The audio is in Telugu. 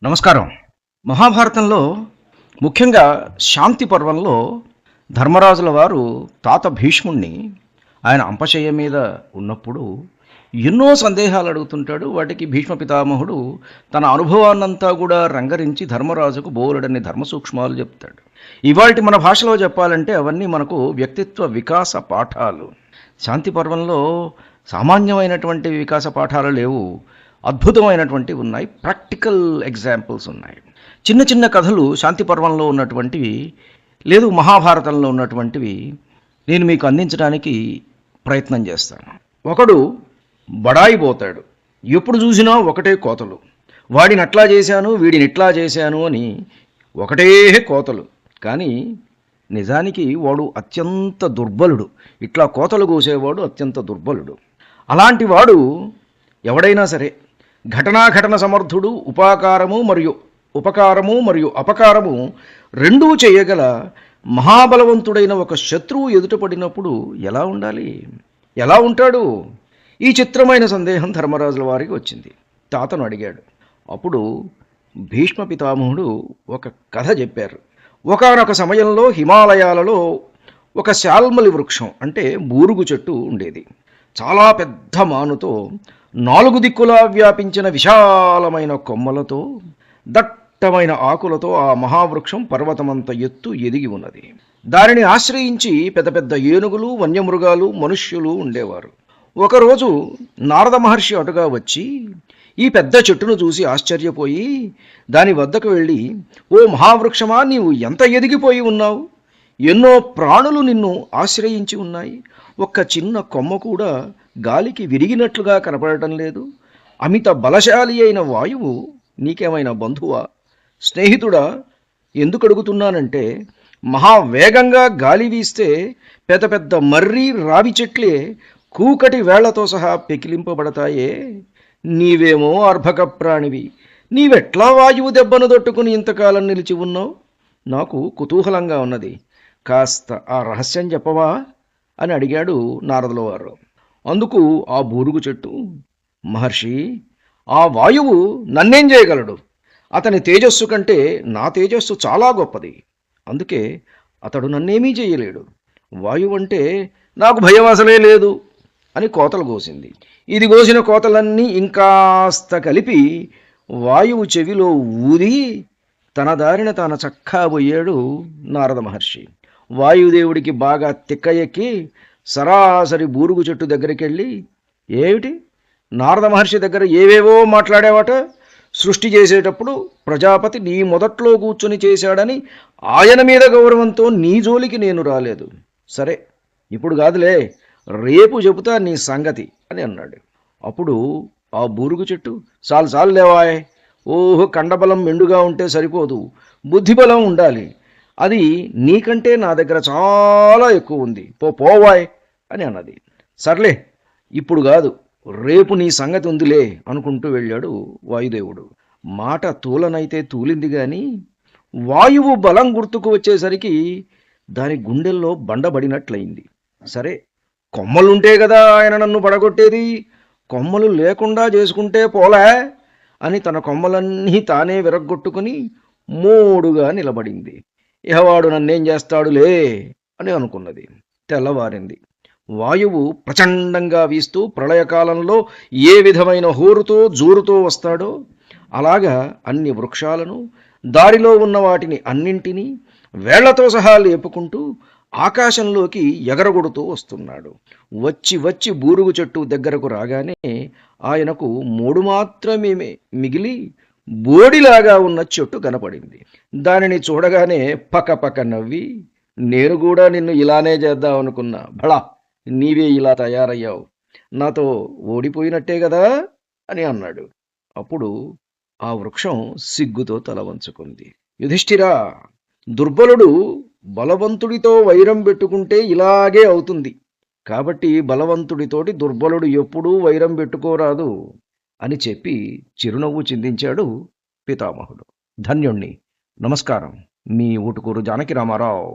నమస్కారం. మహాభారతంలో ముఖ్యంగా శాంతి పర్వంలో ధర్మరాజుల వారు తాత భీష్ముణ్ణి ఆయన అంపశయ్య మీద ఉన్నప్పుడు ఎన్నో సందేహాలు అడుగుతుంటాడు. వాటికి భీష్మ పితామహుడు తన అనుభవాన్నంతా కూడా రంగరించి ధర్మరాజుకు బోలెడన్ని ధర్మ సూక్ష్మాలు చెప్తాడు. ఇవాల్టి మన భాషలో చెప్పాలంటే అవన్నీ మనకు వ్యక్తిత్వ వికాస పాఠాలు. శాంతి పర్వంలో సామాన్యమైనటువంటి వికాస పాఠాలు లేవు, అద్భుతమైనటువంటివి ఉన్నాయి, ప్రాక్టికల్ ఎగ్జాంపుల్స్ ఉన్నాయి. చిన్న చిన్న కథలు శాంతి పర్వంలో ఉన్నటువంటివి లేదు మహాభారతంలో ఉన్నటువంటివి నేను మీకు అందించడానికి ప్రయత్నం చేస్తాను. ఒకడు బడాయి పోతాడు, ఎప్పుడు చూసినా ఒకటే కోతలు, వాడిని అట్లా చేశాను వీడిని ఇట్లా చేశాను అని ఒకటే కోతలు. కానీ నిజానికి వాడు అత్యంత దుర్బలుడు. ఇట్లా కోతలు కోసేవాడు అత్యంత దుర్బలుడు. అలాంటి వాడు ఎవడైనా సరే ఘటనాఘటన సమర్థుడు, ఉపకారము మరియు అపకారము రెండూ చేయగల మహాబలవంతుడైన ఒక శత్రువు ఎదుటపడినప్పుడు ఎలా ఉండాలి, ఎలా ఉంటాడు? ఈ చిత్రమైన సందేహం ధర్మరాజుల వారికి వచ్చింది. తాతను అడిగాడు. అప్పుడు భీష్మ పితామహుడు ఒక కథ చెప్పారు. ఒకానొక సమయంలో హిమాలయాలలో ఒక శాల్మలి వృక్షం అంటే బూరుగు చెట్టు ఉండేది. చాలా పెద్ద మానుతో, 4 దిక్కులా వ్యాపించిన విశాలమైన కొమ్మలతో, దట్టమైన ఆకులతో ఆ మహావృక్షం పర్వతమంత ఎత్తు ఎదిగి ఉన్నది. దానిని ఆశ్రయించి పెద్ద పెద్ద ఏనుగులు, వన్యమృగాలు, మనుష్యులు ఉండేవారు. ఒకరోజు నారద మహర్షి అటుగా వచ్చి ఈ పెద్ద చెట్టును చూసి ఆశ్చర్యపోయి దాని వద్దకు వెళ్ళి, ఓ మహావృక్షమా, నీవు ఎంత ఎదిగిపోయి ఉన్నావు! ఎన్నో ప్రాణులు నిన్ను ఆశ్రయించి ఉన్నాయి. ఒక్క చిన్న కొమ్మ కూడా గాలికి విరిగినట్లుగా కనపడటం లేదు. అమిత బలశాలి అయిన వాయువు నీకేమైనా బంధువా, స్నేహితుడా? ఎందుకు అడుగుతున్నానంటే, మహావేగంగా గాలి వీస్తే పెద్ద పెద్ద మర్రి రావి చెట్లే కూకటి వేళ్లతో సహా పెకిలింపబడతాయే. నీవేమో అర్భక ప్రాణివి, నీవెట్లా వాయువు దెబ్బను తట్టుకుని ఇంతకాలం నిలిచి ఉన్నావు? నాకు కుతూహలంగా ఉన్నది, కాస్త ఆ రహస్యం చెప్పవా అని అడిగాడు నారదుల వారు. అందుకు ఆ బూరుగు చెట్టు, మహర్షి, ఆ వాయువు నన్నేం చేయగలడు? అతని తేజస్సు కంటే నా తేజస్సు చాలా గొప్పది. అందుకే అతడు నన్నేమీ చేయలేడు. వాయువు అంటే నాకు భయం అసలే లేదు అని కోతలు కోసింది. ఇది కోసిన కోతలన్నీ ఇంకాస్త కలిపి వాయువు చెవిలో ఊది తన దారిన తాను చక్కా పోయాడు నారద మహర్షి. వాయుదేవుడికి బాగా తిక్క ఎక్కి సరాసరి బూరుగు చెట్టు దగ్గరికి వెళ్ళి, ఏమిటి నారద మహర్షి దగ్గర ఏవేవో మాట్లాడేవాట? సృష్టి చేసేటప్పుడు ప్రజాపతి నీ మొదట్లో కూర్చొని చేశాడని ఆయన మీద గౌరవంతో నీ జోలికి నేను రాలేదు. సరే, ఇప్పుడు కాదులే, రేపు చెబుతా నీ సంగతి అని అన్నాడు. అప్పుడు ఆ బూరుగు చెట్టు, చాలు లేవాయ్, ఓహో, కండబలం మెండుగా ఉంటే సరిపోదు, బుద్ధిబలం ఉండాలి. అది నీకంటే నా దగ్గర చాలా ఎక్కువ ఉంది, పోవాయ్ అని అన్నది. సర్లే, ఇప్పుడు కాదు, రేపు నీ సంగతి ఉందిలే అనుకుంటూ వెళ్ళాడు వాయుదేవుడు. మాట తూలనైతే తూలింది గాని వాయువు బలం గుర్తుకు వచ్చేసరికి దాని గుండెల్లో బండబడినట్లయింది. సరే, కొమ్మలుంటే కదా ఆయన నన్ను పడగొట్టేది, కొమ్మలు లేకుండా చేసుకుంటే పోలే అని తన కొమ్మలన్నీ తానే విరగ్గొట్టుకుని మోడుగా నిలబడింది. ఇహవాడు నన్నేం చేస్తాడులే అని అనుకున్నది. తెల్లవారింది. వాయువు ప్రచండంగా వీస్తూ ప్రళయకాలంలో ఏ విధమైన హోరుతో జోరుతో వస్తాడో అలాగా అన్ని వృక్షాలను, దారిలో ఉన్న వాటిని అన్నింటినీ వేళ్లతో సహా లేపుకుంటూ ఆకాశంలోకి ఎగరగొడుతూ వస్తున్నాడు. వచ్చి బూరుగు చెట్టు దగ్గరకు రాగానే ఆయనకు మోడు మాత్రమే మిగిలి బోడిలాగా ఉన్న చెట్టు కనపడింది. దానిని చూడగానే పకపక నవ్వి, నేను కూడా నిన్ను ఇలానే చేద్దాం అనుకున్నా, భళా, నీవే ఇలా తయారయ్యావు, నాతో ఓడిపోయినట్టే కదా అని అన్నాడు. అప్పుడు ఆ వృక్షం సిగ్గుతో తల వంచుకుంది. యుధిష్ఠిరా, దుర్బలుడు బలవంతుడితో వైరం పెట్టుకుంటే ఇలాగే అవుతుంది. కాబట్టి బలవంతుడితోటి దుర్బలుడు ఎప్పుడూ వైరం పెట్టుకోరాదు అని చెప్పి చిరునవ్వు చిందించాడు పితామహుడు. ధన్యుణ్ణి. నమస్కారం. మీ ఊటుకూరు జానకి రామారావు.